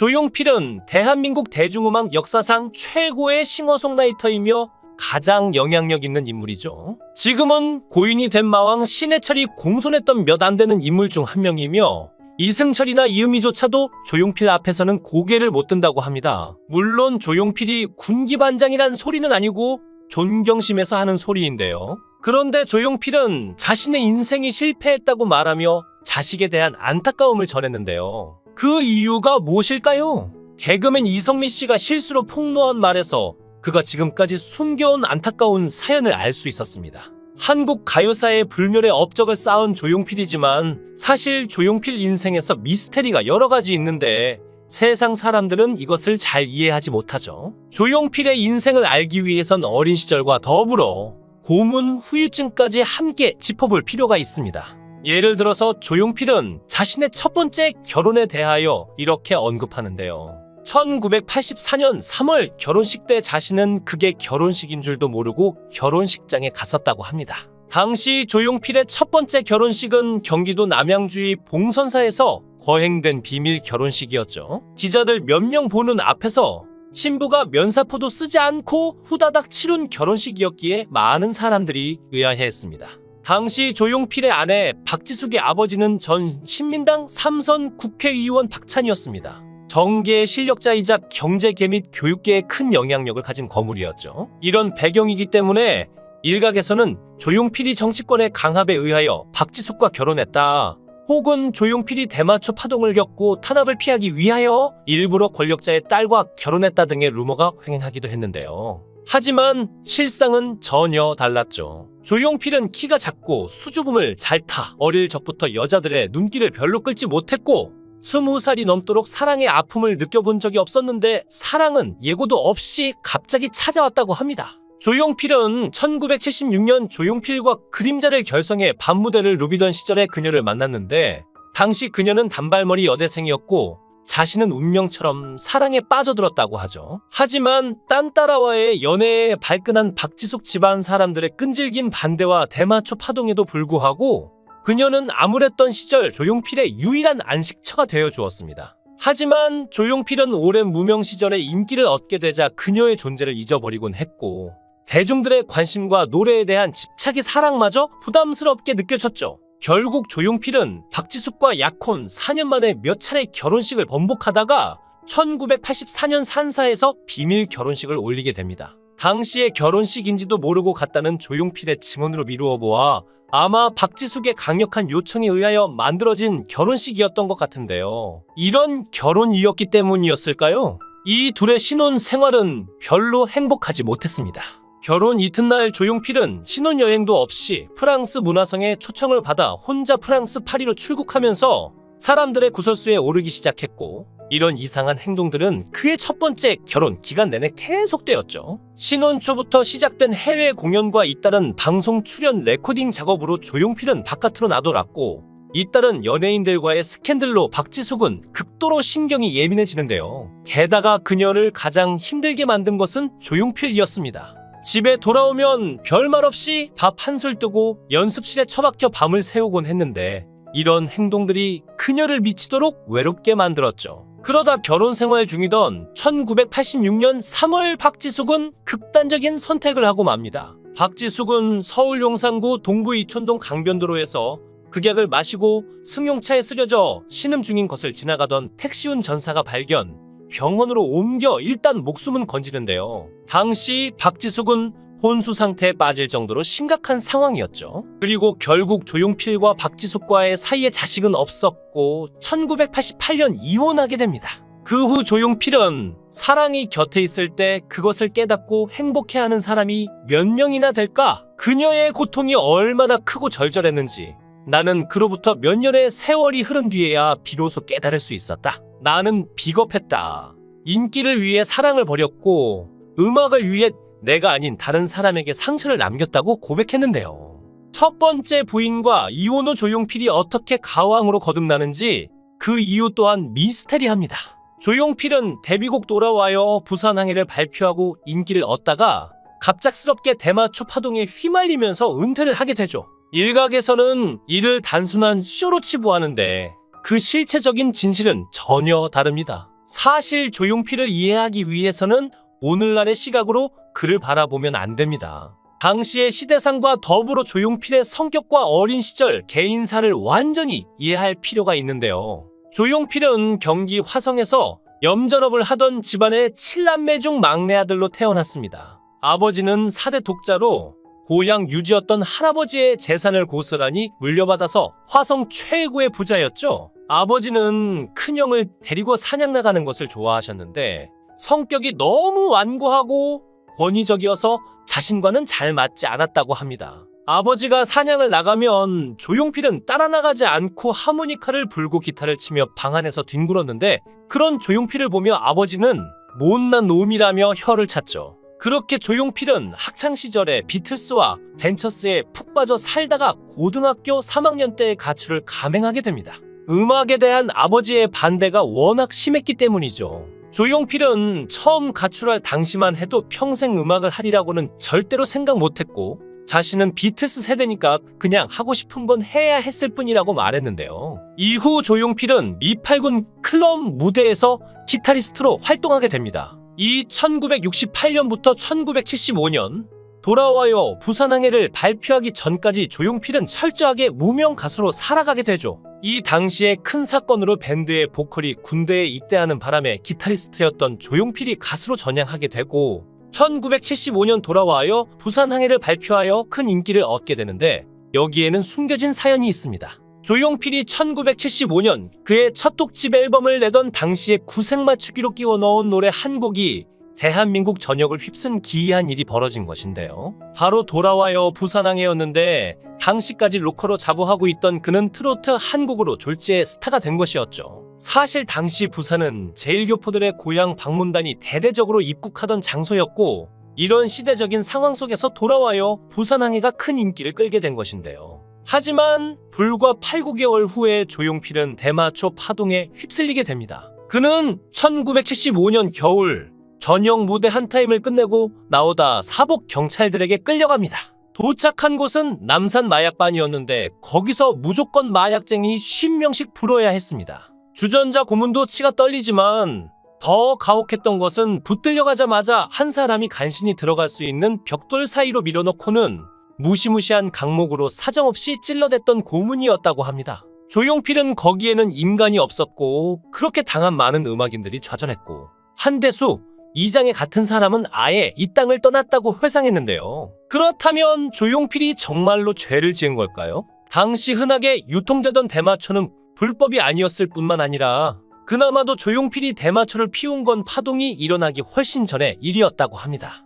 조용필은 대한민국 대중음악 역사상 최고의 싱어송라이터이며 가장 영향력 있는 인물이죠. 지금은 고인이 된 마왕 신해철이 공손했던 몇 안 되는 인물 중 한 명이며 이승철이나 이은미조차도 조용필 앞에서는 고개를 못 든다고 합니다. 물론 조용필이 군기반장이란 소리는 아니고 존경심에서 하는 소리인데요. 그런데 조용필은 자신의 인생이 실패했다고 말하며 자식에 대한 안타까움을 전했는데요. 그 이유가 무엇일까요? 개그맨 이성미 씨가 실수로 폭로한 말에서 그가 지금까지 숨겨온 안타까운 사연을 알 수 있었습니다. 한국 가요사의 불멸의 업적을 쌓은 조용필이지만 사실 조용필 인생에서 미스테리가 여러 가지 있는데 세상 사람들은 이것을 잘 이해하지 못하죠. 조용필의 인생을 알기 위해선 어린 시절과 더불어 고문 후유증까지 함께 짚어볼 필요가 있습니다. 예를 들어서 조용필은 자신의 첫 번째 결혼에 대하여 이렇게 언급하는데요. 1984년 3월 결혼식 때 자신은 그게 결혼식인 줄도 모르고 결혼식장에 갔었다고 합니다. 당시 조용필의 첫 번째 결혼식은 경기도 남양주의 봉선사에서 거행된 비밀 결혼식이었죠. 기자들 몇 명 보는 앞에서 신부가 면사포도 쓰지 않고 후다닥 치룬 결혼식이었기에 많은 사람들이 의아해했습니다. 당시 조용필의 아내 박지숙의 아버지는 전 신민당 3선 국회의원 박찬이었습니다. 정계의 실력자이자 경제계 및 교육계에 큰 영향력을 가진 거물이었죠. 이런 배경이기 때문에 일각에서는 조용필이 정치권의 강압에 의하여 박지숙과 결혼했다, 혹은 조용필이 대마초 파동을 겪고 탄압을 피하기 위하여 일부러 권력자의 딸과 결혼했다 등의 루머가 횡행하기도 했는데요. 하지만 실상은 전혀 달랐죠. 조용필은 키가 작고 수줍음을 잘 타 어릴 적부터 여자들의 눈길을 별로 끌지 못했고 20살이 넘도록 사랑의 아픔을 느껴본 적이 없었는데 사랑은 예고도 없이 갑자기 찾아왔다고 합니다. 조용필은 1976년 조용필과 그림자를 결성해 밤무대를 누비던 시절에 그녀를 만났는데 당시 그녀는 단발머리 여대생이었고 자신은 운명처럼 사랑에 빠져들었다고 하죠. 하지만 딴따라와의 연애에 발끈한 박지숙 집안 사람들의 끈질긴 반대와 대마초 파동에도 불구하고 그녀는 암울했던 시절 조용필의 유일한 안식처가 되어 주었습니다. 하지만 조용필은 오랜 무명 시절에 인기를 얻게 되자 그녀의 존재를 잊어버리곤 했고 대중들의 관심과 노래에 대한 집착이 사랑마저 부담스럽게 느껴졌죠. 결국 조용필은 박지숙과 약혼 4년 만에 몇 차례 결혼식을 번복하다가 1984년 산사에서 비밀 결혼식을 올리게 됩니다. 당시에 결혼식인지도 모르고 갔다는 조용필의 증언으로 미루어 보아 아마 박지숙의 강력한 요청에 의하여 만들어진 결혼식이었던 것 같은데요. 이런 결혼이었기 때문이었을까요? 이 둘의 신혼 생활은 별로 행복하지 못했습니다. 결혼 이튿날 조용필은 신혼여행도 없이 프랑스 문화성에 초청을 받아 혼자 프랑스 파리로 출국하면서 사람들의 구설수에 오르기 시작했고 이런 이상한 행동들은 그의 첫 번째 결혼 기간 내내 계속되었죠. 신혼 초부터 시작된 해외 공연과 잇따른 방송 출연 레코딩 작업으로 조용필은 바깥으로 나돌았고 잇따른 연예인들과의 스캔들로 박지숙은 극도로 신경이 예민해지는데요. 게다가 그녀를 가장 힘들게 만든 것은 조용필이었습니다. 집에 돌아오면 별말 없이 밥 한술 뜨고 연습실에 처박혀 밤을 새우곤 했는데 이런 행동들이 그녀를 미치도록 외롭게 만들었죠. 그러다 결혼 생활 중이던 1986년 3월 박지숙은 극단적인 선택을 하고 맙니다. 박지숙은 서울 용산구 동부 이촌동 강변도로에서 극약을 마시고 승용차에 쓰려져 신음 중인 것을 지나가던 택시운 전사가 발견, 병원으로 옮겨 일단 목숨은 건지는데요. 당시 박지숙은 혼수 상태에 빠질 정도로 심각한 상황이었죠. 그리고 결국 조용필과 박지숙과의 사이에 자식은 없었고 1988년 이혼하게 됩니다. 그 후 조용필은 사랑이 곁에 있을 때 그것을 깨닫고 행복해하는 사람이 몇 명이나 될까? 그녀의 고통이 얼마나 크고 절절했는지 나는 그로부터 몇 년의 세월이 흐른 뒤에야 비로소 깨달을 수 있었다. 나는 비겁했다. 인기를 위해 사랑을 버렸고 음악을 위해 내가 아닌 다른 사람에게 상처를 남겼다고 고백했는데요. 첫 번째 부인과 이혼 후 조용필이 어떻게 가왕으로 거듭나는지 그 이유 또한 미스테리합니다. 조용필은 데뷔곡 돌아와요 부산항해를 발표하고 인기를 얻다가 갑작스럽게 대마초 파동에 휘말리면서 은퇴를 하게 되죠. 일각에서는 이를 단순한 쇼로 치부하는데 그 실체적인 진실은 전혀 다릅니다. 사실 조용필을 이해하기 위해서는 오늘날의 시각으로 그를 바라보면 안 됩니다. 당시의 시대상과 더불어 조용필의 성격과 어린 시절 개인사를 완전히 이해할 필요가 있는데요. 조용필은 경기 화성에서 염전업을 하던 집안의 7남매 중 막내 아들로 태어났습니다. 아버지는 4대 독자로 고향 유지였던 할아버지의 재산을 고스란히 물려받아서 화성 최고의 부자였죠. 아버지는 큰형을 데리고 사냥 나가는 것을 좋아하셨는데 성격이 너무 완고하고 권위적이어서 자신과는 잘 맞지 않았다고 합니다. 아버지가 사냥을 나가면 조용필은 따라 나가지 않고 하모니카를 불고 기타를 치며 방 안에서 뒹굴었는데 그런 조용필을 보며 아버지는 못난 놈이라며 혀를 찼죠. 그렇게 조용필은 학창시절에 비틀스와 벤처스에 푹 빠져 살다가 고등학교 3학년 때의 가출을 감행하게 됩니다. 음악에 대한 아버지의 반대가 워낙 심했기 때문이죠. 조용필은 처음 가출할 당시만 해도 평생 음악을 하리라고는 절대로 생각 못했고 자신은 비틀스 세대니까 그냥 하고 싶은 건 해야 했을 뿐이라고 말했는데요. 이후 조용필은 미팔군 클럽 무대에서 기타리스트로 활동하게 됩니다. 이 1968년부터 1975년 돌아와요 부산항해를 발표하기 전까지 조용필은 철저하게 무명 가수로 살아가게 되죠. 이 당시에 큰 사건으로 밴드의 보컬이 군대에 입대하는 바람에 기타리스트였던 조용필이 가수로 전향하게 되고 1975년 돌아와요 부산항해를 발표하여 큰 인기를 얻게 되는데 여기에는 숨겨진 사연이 있습니다. 조용필이 1975년 그의 첫 독집 앨범을 내던 당시에 구색 맞추기로 끼워 넣은 노래 한 곡이 대한민국 전역을 휩쓴 기이한 일이 벌어진 것인데요. 바로 돌아와요 부산항해였는데 당시까지 로커로 자부하고 있던 그는 트로트 한 곡으로 졸지에 스타가 된 것이었죠. 사실 당시 부산은 제1교포들의 고향 방문단이 대대적으로 입국하던 장소였고 이런 시대적인 상황 속에서 돌아와요 부산항해가 큰 인기를 끌게 된 것인데요. 하지만 불과 8, 9개월 후에 조용필은 대마초 파동에 휩쓸리게 됩니다. 그는 1975년 겨울 전역 무대 한 타임을 끝내고 나오다 사복 경찰들에게 끌려갑니다. 도착한 곳은 남산 마약반이었는데 거기서 무조건 마약쟁이 50명씩 불어야 했습니다. 주전자 고문도 치가 떨리지만 더 가혹했던 것은 붙들려가자마자 한 사람이 간신히 들어갈 수 있는 벽돌 사이로 밀어넣고는 무시무시한 강목으로 사정없이 찔러댔던 고문이었다고 합니다. 조용필은 거기에는 인간이 없었고 그렇게 당한 많은 음악인들이 좌절했고 한대수, 이장의 같은 사람은 아예 이 땅을 떠났다고 회상했는데요. 그렇다면 조용필이 정말로 죄를 지은 걸까요? 당시 흔하게 유통되던 대마초는 불법이 아니었을 뿐만 아니라 그나마도 조용필이 대마초를 피운 건 파동이 일어나기 훨씬 전의 일이었다고 합니다.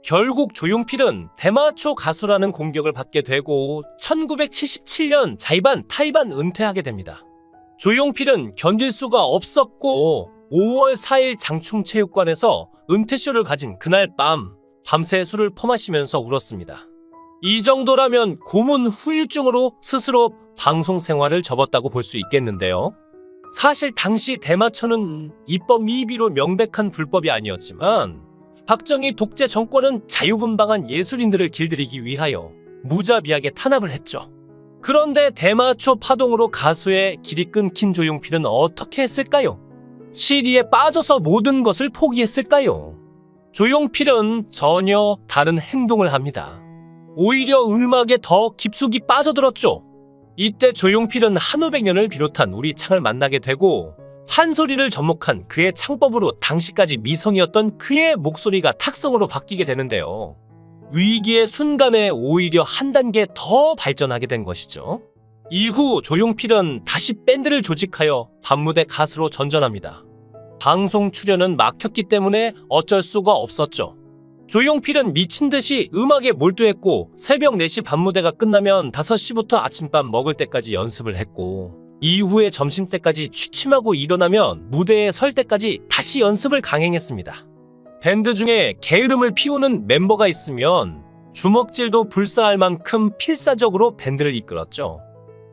결국 조용필은 대마초 가수라는 공격을 받게 되고 1977년 자의반 타의반 은퇴하게 됩니다. 조용필은 견딜 수가 없었고 5월 4일 장충체육관에서 은퇴쇼를 가진 그날 밤새 술을 퍼마시면서 울었습니다. 이 정도라면 고문 후유증으로 스스로 방송 생활을 접었다고 볼 수 있겠는데요. 사실 당시 대마초는 입법 미비로 명백한 불법이 아니었지만 박정희 독재 정권은 자유분방한 예술인들을 길들이기 위하여 무자비하게 탄압을 했죠. 그런데 대마초 파동으로 가수의 길이 끊긴 조용필은 어떻게 했을까요? 시리에 빠져서 모든 것을 포기했을까요? 조용필은 전혀 다른 행동을 합니다. 오히려 음악에 더 깊숙이 빠져들었죠. 이때 조용필은 한오백년을 비롯한 우리 창을 만나게 되고 판소리를 접목한 그의 창법으로 당시까지 미성이었던 그의 목소리가 탁성으로 바뀌게 되는데요. 위기의 순간에 오히려 한 단계 더 발전하게 된 것이죠. 이후 조용필은 다시 밴드를 조직하여 밤무대 가수로 전전합니다. 방송 출연은 막혔기 때문에 어쩔 수가 없었죠. 조용필은 미친 듯이 음악에 몰두했고 새벽 4시 밤무대가 끝나면 5시부터 아침밥 먹을 때까지 연습을 했고 이후에 점심때까지 취침하고 일어나면 무대에 설 때까지 다시 연습을 강행했습니다. 밴드 중에 게으름을 피우는 멤버가 있으면 주먹질도 불사할 만큼 필사적으로 밴드를 이끌었죠.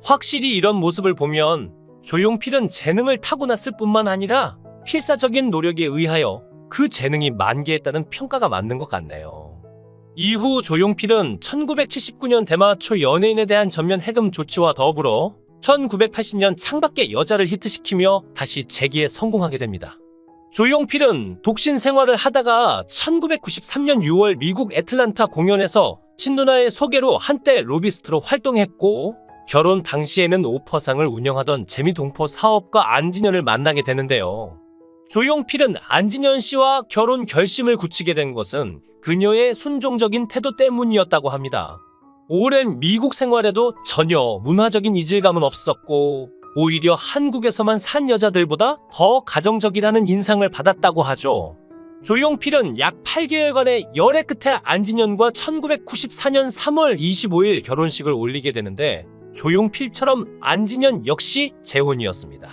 확실히 이런 모습을 보면 조용필은 재능을 타고났을 뿐만 아니라 필사적인 노력에 의하여 그 재능이 만개했다는 평가가 맞는 것 같네요. 이후 조용필은 1979년 대마초 연예인에 대한 전면 해금 조치와 더불어 1980년 창밖의 여자를 히트시키며 다시 재기에 성공하게 됩니다. 조용필은 독신 생활을 하다가 1993년 6월 미국 애틀란타 공연에서 친누나의 소개로 한때 로비스트로 활동했고, 결혼 당시에는 오퍼상을 운영하던 재미동포 사업가 안진현을 만나게 되는데요. 조용필은 안진현 씨와 결혼 결심을 굳히게 된 것은 그녀의 순종적인 태도 때문이었다고 합니다. 오랜 미국 생활에도 전혀 문화적인 이질감은 없었고, 오히려 한국에서만 산 여자들보다 더 가정적이라는 인상을 받았다고 하죠. 조용필은 약 8개월간의 열애 끝에 안진현과 1994년 3월 25일 결혼식을 올리게 되는데, 조용필처럼 안진현 역시 재혼이었습니다.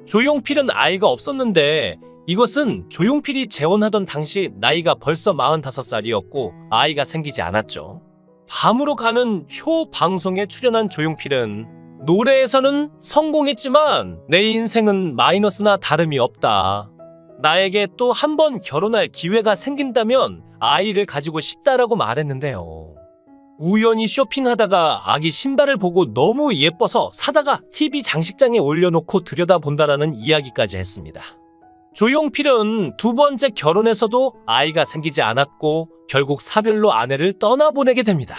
조용필은 아이가 없었는데, 이것은 조용필이 재혼하던 당시 나이가 벌써 45살이었고 아이가 생기지 않았죠. 밤으로 가는 쇼 방송에 출연한 조용필은 노래에서는 성공했지만 내 인생은 마이너스나 다름이 없다. 나에게 또 한 번 결혼할 기회가 생긴다면 아이를 가지고 싶다라고 말했는데요. 우연히 쇼핑하다가 아기 신발을 보고 너무 예뻐서 사다가 TV 장식장에 올려놓고 들여다본다라는 이야기까지 했습니다. 조용필은 두 번째 결혼에서도 아이가 생기지 않았고 결국 사별로 아내를 떠나보내게 됩니다.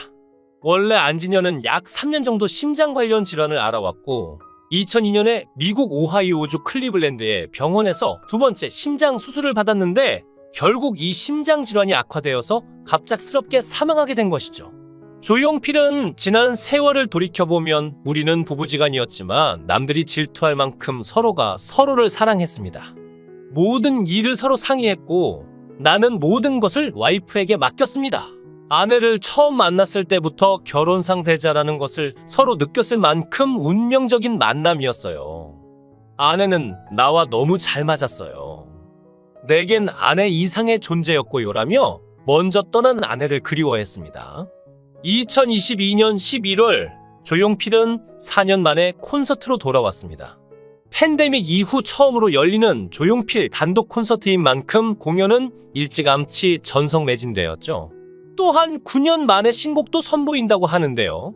원래 안진현은 약 3년 정도 심장 관련 질환을 앓아왔고 2002년에 미국 오하이오주 클리블랜드의 병원에서 두 번째 심장 수술을 받았는데 결국 이 심장 질환이 악화되어서 갑작스럽게 사망하게 된 것이죠. 조용필은 지난 세월을 돌이켜보면 우리는 부부지간이었지만 남들이 질투할 만큼 서로가 서로를 사랑했습니다. 모든 일을 서로 상의했고 나는 모든 것을 와이프에게 맡겼습니다. 아내를 처음 만났을 때부터 결혼 상대자라는 것을 서로 느꼈을 만큼 운명적인 만남이었어요. 아내는 나와 너무 잘 맞았어요. 내겐 아내 이상의 존재였고요라며 먼저 떠난 아내를 그리워했습니다. 2022년 11월 조용필은 4년 만에 콘서트로 돌아왔습니다. 팬데믹 이후 처음으로 열리는 조용필 단독 콘서트인 만큼 공연은 일찌감치 전성매진되었죠. 또한 9년 만에 신곡도 선보인다고 하는데요.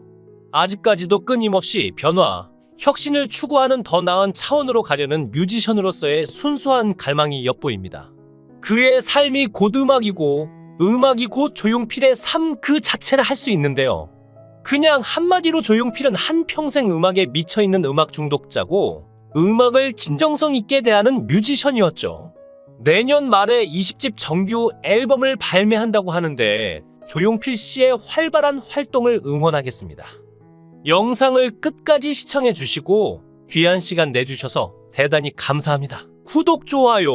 아직까지도 끊임없이 변화, 혁신을 추구하는 더 나은 차원으로 가려는 뮤지션으로서의 순수한 갈망이 엿보입니다. 그의 삶이 곧 음악이고 음악이 곧 조용필의 삶 그 자체를 할 수 있는데요. 그냥 한마디로 조용필은 한평생 음악에 미쳐있는 음악 중독자고 음악을 진정성 있게 대하는 뮤지션이었죠. 내년 말에 20집 정규 앨범을 발매한다고 하는데 조용필 씨의 활발한 활동을 응원하겠습니다. 영상을 끝까지 시청해 주시고 귀한 시간 내주셔서 대단히 감사합니다. 구독, 좋아요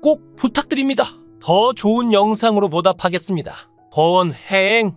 꼭 부탁드립니다. 더 좋은 영상으로 보답하겠습니다. 권행